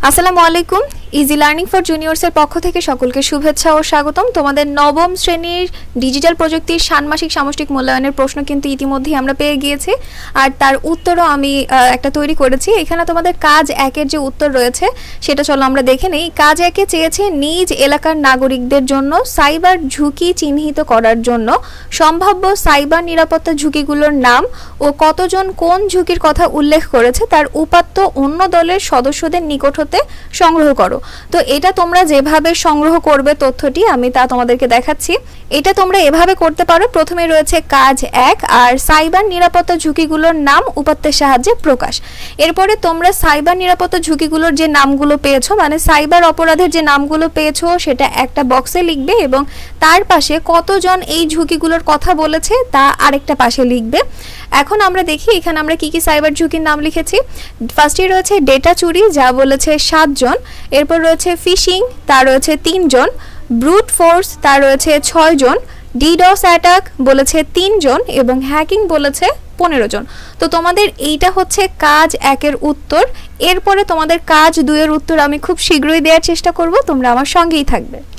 আসসালামু আলাইকুম। Easy learning for জুনিয়র্সের পক্ষ থেকে সকলকে শুভেচ্ছা ও স্বাগতম। তোমাদের নবম শ্রেণীর ডিজিটাল প্রযুক্তির ষান্মাসিক সামষ্টিক মূল্যায়নের প্রশ্ন কিন্তু ইতিমধ্যেই আমরা পেয়ে গিয়েছি, আর তার উত্তরও আমি একটা তৈরি করেছি। এখানে তোমাদের কাজ একের যে উত্তর রয়েছে সেটা চলো আমরা দেখে নেই। কাজ একে চেয়েছে নিজ এলাকার নাগরিকদের জন্য সাইবার ঝুঁকি চিহ্নিত করার জন্য সম্ভাব্য সাইবার নিরাপত্তা ঝুঁকিগুলোর নাম ও কতজন কোন ঝুঁকির কথা উল্লেখ করেছে তার উপাত্ত অন্য দলের সদস্যদের নিকট হতে সংগ্রহ করো। তো এটা তোমরা যেভাবে সংগ্রহ করবে তথ্যটি আমি তা তোমাদেরকে দেখাচ্ছি। এটা তোমরা এভাবে করতে পারো। প্রথমে রয়েছে কাজ এক আর সাইবার নিরাপত্তা ঝুঁকিগুলোর নাম উপাত্তের সাহায্যে প্রকাশ। এরপরে তোমরা সাইবার নিরাপত্তা ঝুঁকিগুলোর যে নামগুলো পেয়েছো, মানে সাইবার অপরাধের যে নামগুলো পেয়েছো সেটা একটা বক্সে লিখবে এবং তার পাশে কতজন এই ঝুঁকিগুলোর কথা বলেছে তা আরেকটা পাশে লিখবে। এখন আমরা দেখি এখানে আমরা কি কি সাইবার ঝুঁকির নাম লিখেছি। ফার্স্টে রয়েছে ডেটা চুরি, যা বলেছে 7 জন। এরপর রয়েছে ফিশিং, তা রয়েছে 3 জন। ব্রুট ফোর্স, তা রয়েছে 6 জন। ডিডস অ্যাটাক বলেছে 3 জন এবং হ্যাকিং বলেছে 15 জন। তো তোমাদের এইটা হচ্ছে কাজ একের উত্তর। এরপরে তোমাদের কাজ 2 এর উত্তর আমি খুব শীঘ্রই দেওয়ার চেষ্টা করব, তোমরা আমার সঙ্গেই থাকবে।